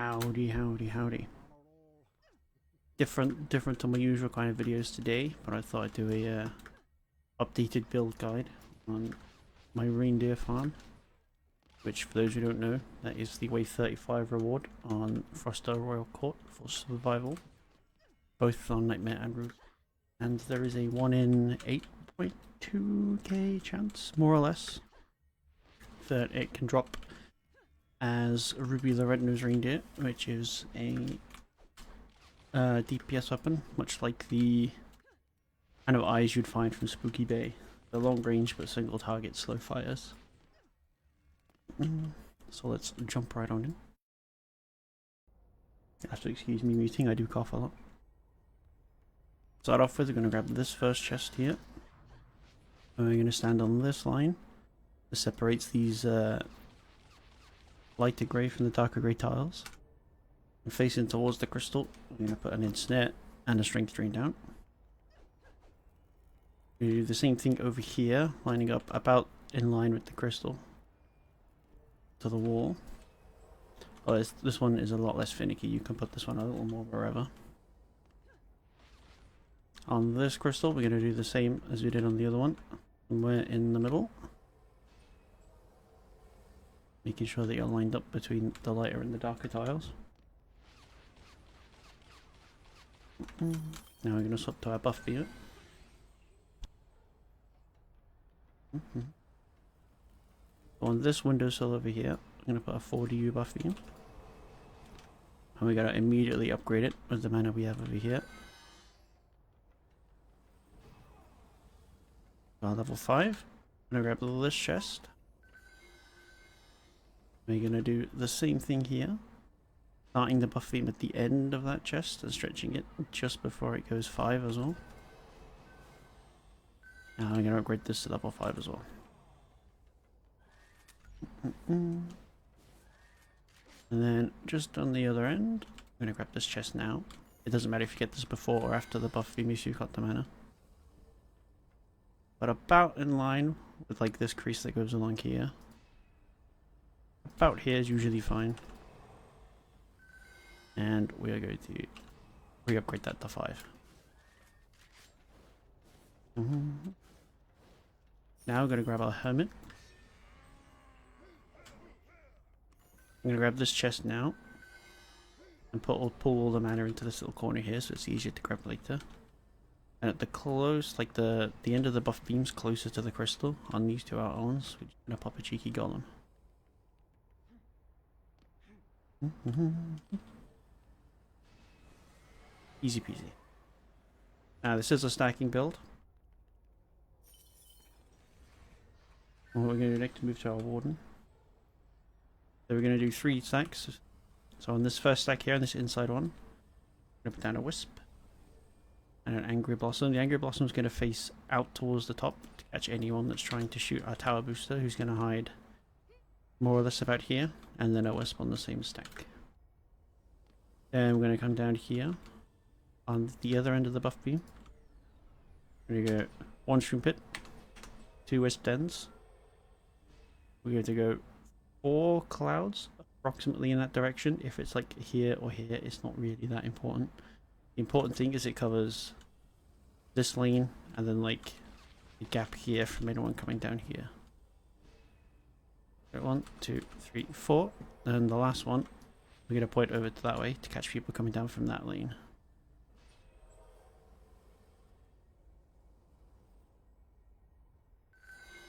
Howdy, howdy, howdy. Different to my usual kind of videos today, but I thought I'd do a updated build guide on my reindeer farm, which for those who don't know, that is the wave 35 reward on Froster Royal Court for survival, both on Nightmare and Roost. And there is a 1 in 8.2k chance, more or less, that it can drop as Ruby the Red-Nosed Reindeer, which is a DPS weapon, much like the kind of eyes you'd find from Spooky Bay. The long range but single target slow fires. So let's jump right on in. You have to excuse me muting, I do cough a lot. Start off with, we're going to grab this first chest here. And we're going to stand on this line that separates these lighter grey from the darker grey tiles. And facing towards the crystal, we're going to put an insnare and a strength drain down. We do the same thing over here, lining up about in line with the crystal to the wall. Oh, this one is a lot less finicky. You can put this one a little more wherever. On this crystal, we're going to do the same as we did on the other one. Somewhere in the middle. Making sure that you're lined up between the lighter and the darker tiles. Now we're going to swap to our buff beam. On this windowsill over here, I'm going to put a 4DU buff beam. And we're going to immediately upgrade it with the mana we have over here. Level 5. I'm going to grab this chest. We're going to do the same thing here. Starting the buff beam at the end of that chest and stretching it just before it goes 5 as well. Now I'm going to upgrade this to level 5 as well. And then just on the other end, I'm going to grab this chest now. It doesn't matter if you get this before or after the buff beam if you've got the mana. But about in line with like this crease that goes along here. About here is usually fine. And we are going to re-upgrade that to 5. Now we're going to grab our Hermit. I'm going to grab this chest now. And pull all the mana into this little corner here so it's easier to grab later. And at the close, like the end of the buff beams closer to the crystal on these two outlines, we're just going to pop a cheeky golem. Easy peasy. Now this is a stacking build. And what we're going to do next is move to our Warden. So we're going to do 3 stacks. So on this first stack here, on this inside one, we're going to put down a Wisp. And an Angry Blossom. The Angry Blossom is going to face out towards the top to catch anyone that's trying to shoot our Tower Booster, who's going to hide more or less about here. And then a Wisp on the same stack. Then we're going to come down here. On the other end of the buff beam, we're going to go 1 Shroom Pit, 2 Wisp Dens. We're going to go 4 Clouds, approximately in that direction. If it's like here or here, it's not really that important. The important thing is it covers this lane and then like the gap here from anyone coming down here. 1, 2, 3, 4. And the last one, we're going to point over to that way to catch people coming down from that lane.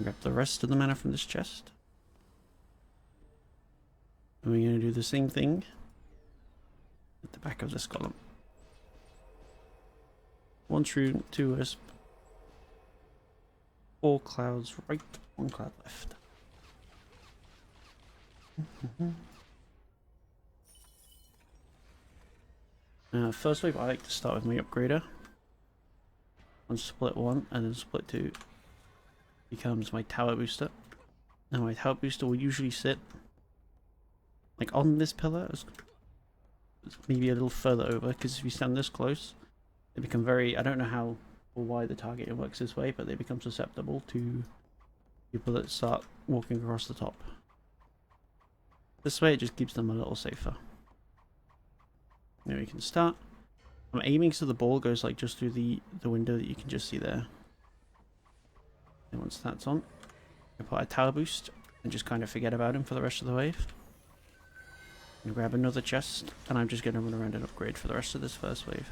Grab the rest of the mana from this chest. And we're going to do the same thing at the back of this column. 1 Shroom, 2 Wisp, 4 Clouds right, 1 Cloud left. First wave I like to start with my upgrader. On split 1 and then split 2 becomes my Tower Booster. Now my Tower Booster will usually sit like on this pillar, maybe a little further over, because if you stand this close, they become very, I don't know how or why the target works this way, but they become susceptible to people that start walking across the top. This way it just keeps them a little safer. Now we can start. I'm aiming so the ball goes like just through the window that you can just see there. And once that's on, I put a tower boost and just kind of forget about him for the rest of the wave. And grab another chest, and I'm just going to run around and upgrade for the rest of this first wave.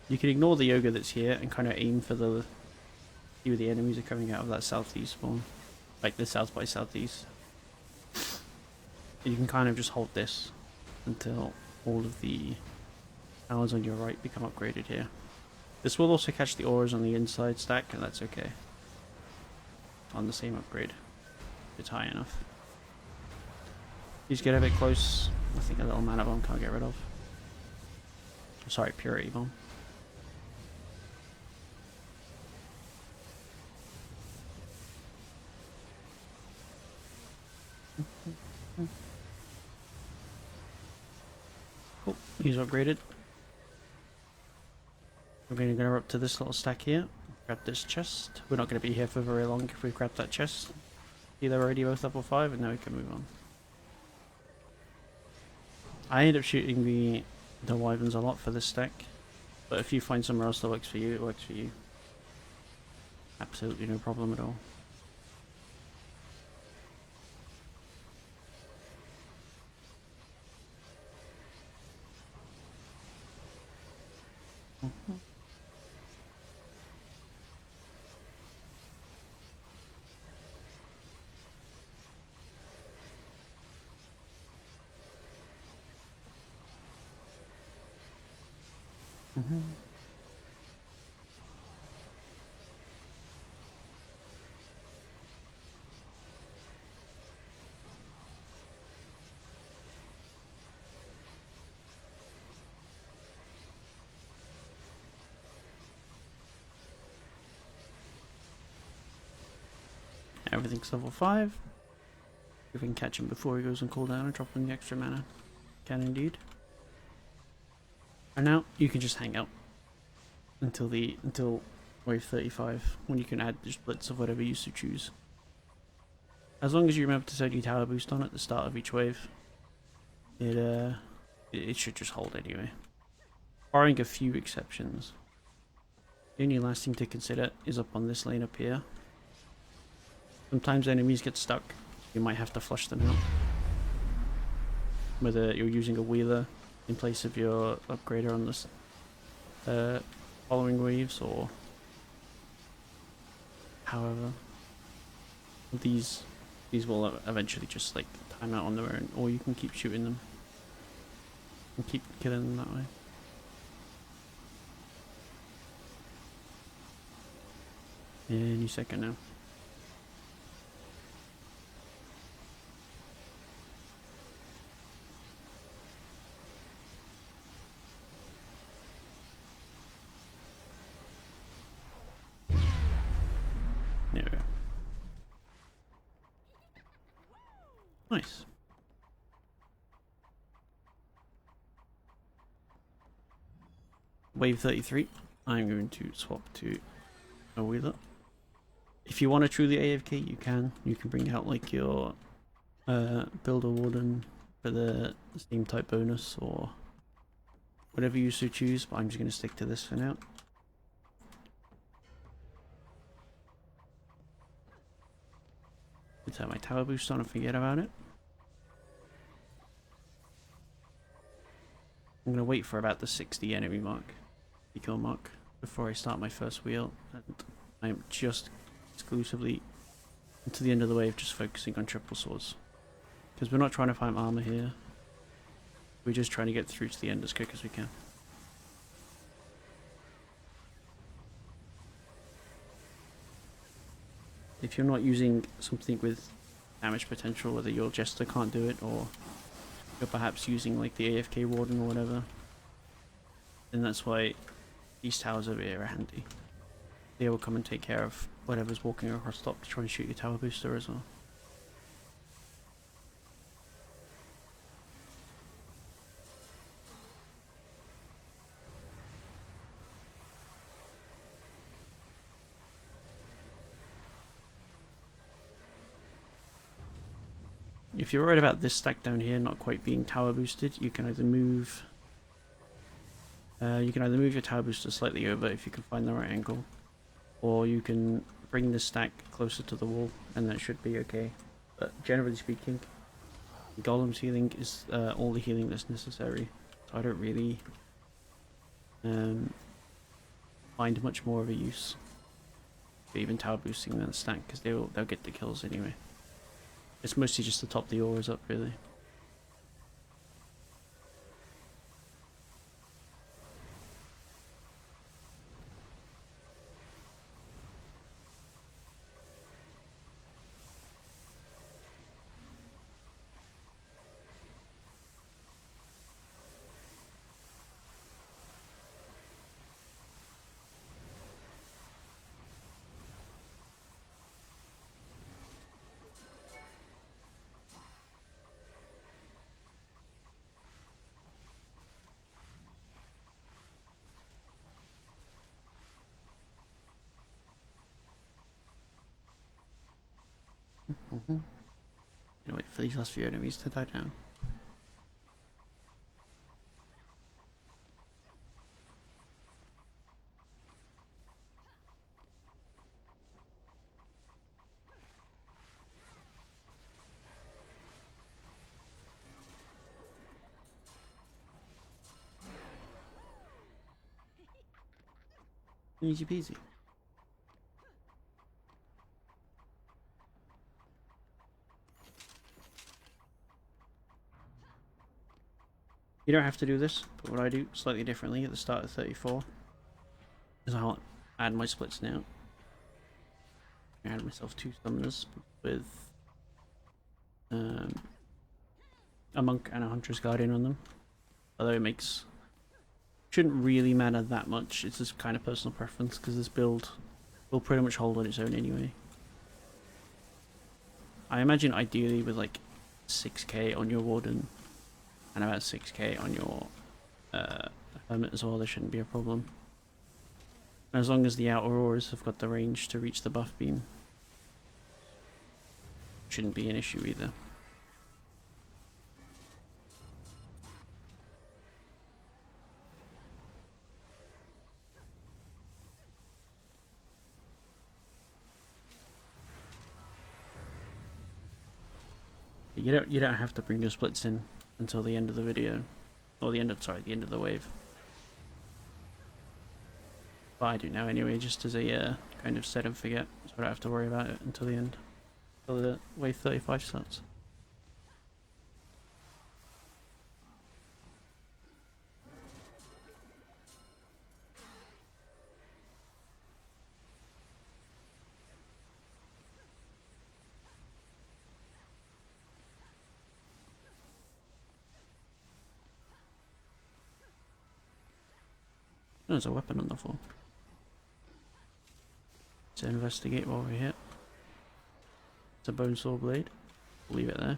You can ignore the yoga that's here and kind of aim for the... see where the enemies are coming out of that southeast spawn. Like the south by southeast. And you can kind of just hold this until all of the towers on your right become upgraded here. This will also catch the auras on the inside stack, and that's okay. On the same upgrade. It's high enough. These get a bit close. I think a little mana bomb can't get rid of. Sorry, purity bomb. Cool, these are upgraded. We're going to go up to this little stack here. Grab this chest. We're not going to be here for very long if we grab that chest. See, they're already both level 5, and now we can move on. I end up shooting the wyverns a lot for this stack, but if you find somewhere else that works for you, it works for you. Absolutely no problem at all. Everything's level 5. If we can catch him before he goes on cooldown and drop him the extra mana. Can indeed. And now you can just hang out until wave 35, when you can add the splits of whatever you so choose. As long as you remember to set your tower boost on at the start of each wave, it should just hold anyway. Barring a few exceptions. The only last thing to consider is up on this lane up here. Sometimes enemies get stuck. You might have to flush them out. Whether you're using a wheeler in place of your upgrader on this following waves, or however, these will eventually just like time out on their own, or you can keep shooting them and keep killing them that way. Any second now. There we go. Nice. Wave 33. I'm going to swap to a wheeler. If you want to truly AFK, you can. You can bring out like your builder warden for the same type bonus or whatever you so choose, but I'm just going to stick to this for now. Let's have my tower boost on and forget about it. I'm going to wait for about the 60 enemy mark, kill mark, before I start my first wheel, and I'm just exclusively until the end of the wave just focusing on triple swords. Because we're not trying to find armor here, we're just trying to get through to the end as quick as we can. If you're not using something with damage potential, whether your Jester can't do it or you're perhaps using like the AFK Warden or whatever, then that's why these towers over here are handy. They will come and take care of whatever's walking across top to try and shoot your tower booster as well. If you're worried about this stack down here not quite being tower boosted, you can either move your tower booster slightly over if you can find the right angle, or you can bring the stack closer to the wall and that should be okay. But generally speaking, Golem's healing is all the healing that's necessary. So I don't really find much more of a use for even tower boosting than the stack, because they'll get the kills anyway. It's mostly just to top the auras up, really. Wait for these last few enemies to die down. Easy peasy. You don't have to do this, but what I do slightly differently at the start of 34 is I'll add my splits now. I add myself 2 summoners with a monk and a hunter's guardian on them. Although it shouldn't really matter that much. It's just kind of personal preference, because this build will pretty much hold on its own anyway. I imagine ideally with like 6k on your Warden and about 6k on your Hermit as well, there shouldn't be a problem. As long as the outer auras have got the range to reach the buff beam, shouldn't be an issue either. You don't have to bring your splits in until the end of the video, or the end of the wave. But I do now anyway, just as a kind of set and forget, so I don't have to worry about it until the end, until the wave 35 starts. There's a weapon on the floor. Let's investigate while we're here. It's a bone saw blade. Leave it there.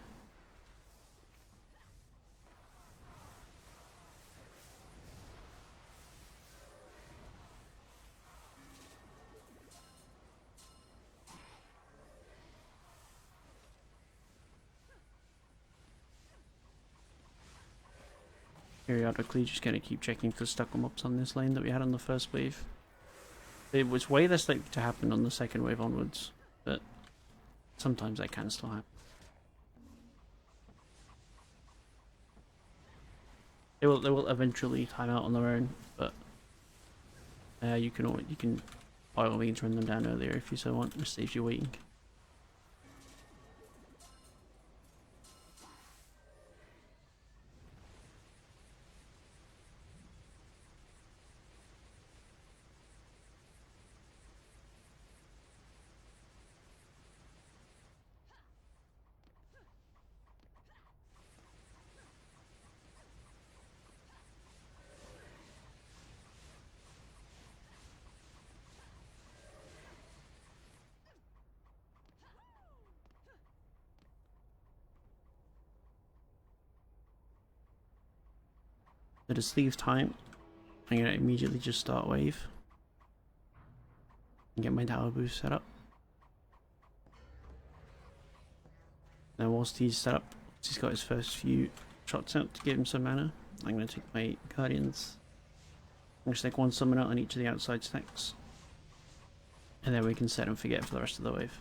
Periodically just gonna keep checking for stuck mobs on this lane that we had on the first wave. It was way less likely to happen on the second wave onwards, but sometimes that can still happen. They will eventually time out on their own, but you can by all means run them down earlier if you so want. It saves you waiting. So to sleeve time, I'm gonna immediately just start wave and get my tower boost set up. Now whilst he's set up, he's got his first few shots out to give him some mana. I'm going to take my Guardians. I'm going to stick one summon out on each of the outside stacks. And then we can set and forget for the rest of the wave.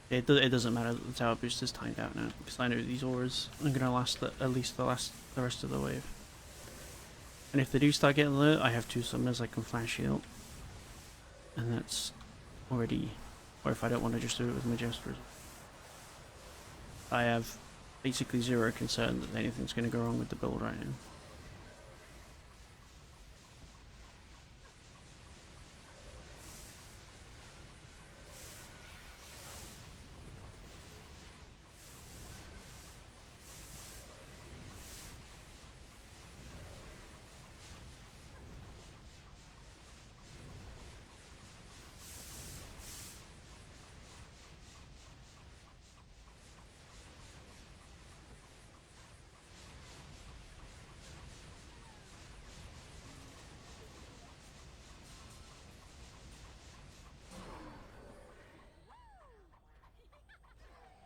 It doesn't matter that the tower boost is timed out now, because I know these auras are going to last at least the rest of the wave. And if they do start getting low, I have 2 summoners I can flash heal. And that's already... Or if I don't want to just do it with Majestas. I have basically 0 concern that anything's going to go wrong with the build right now.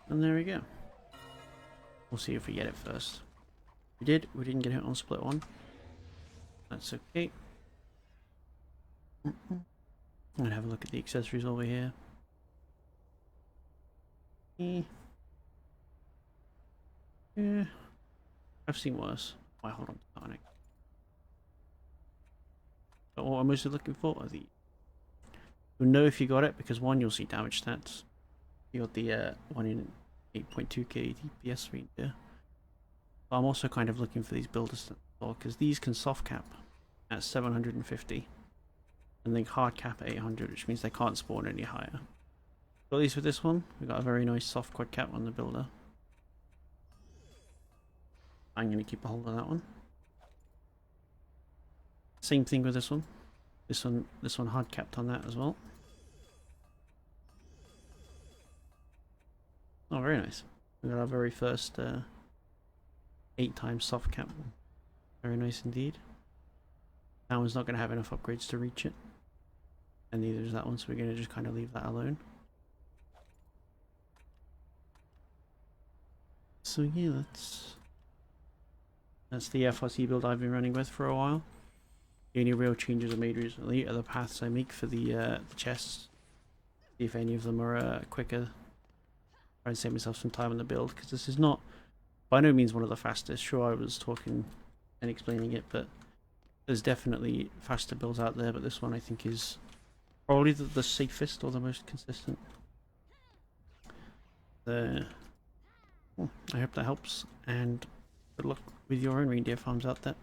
And there we go. We'll see if we get it first. We did. We didn't get it on split 1. That's okay. I'm gonna have a look at the accessories over here. Yeah. I've seen worse. Why, hold on to Sonic. But what I'm mostly looking for are the... You'll know if you got it, because 1, you'll see damage stats. You got the 1 in 8.2k DPS range there. But I'm also kind of looking for these builders as well, because these can soft cap at 750 and they hard cap at 800, which means they can't spawn any higher. But at least with this one, we got a very nice soft quad cap on the builder. I'm going to keep a hold of that one. Same thing with this one. This one hard capped on that as well. Oh, very nice. We got our very first 8 times soft cap. Very nice indeed. That one's not going to have enough upgrades to reach it. And neither is that one, so we're going to just kind of leave that alone. So yeah, that's the FRC build I've been running with for a while. The only real changes I made recently are the paths I make for the chests. See if any of them are quicker. Try and save myself some time on the build, because this is not by no means one of the fastest. Sure, I was talking and explaining it, but there's definitely faster builds out there, but this one I think is probably the safest or the most consistent. I hope that helps, and good luck with your own reindeer farms out there.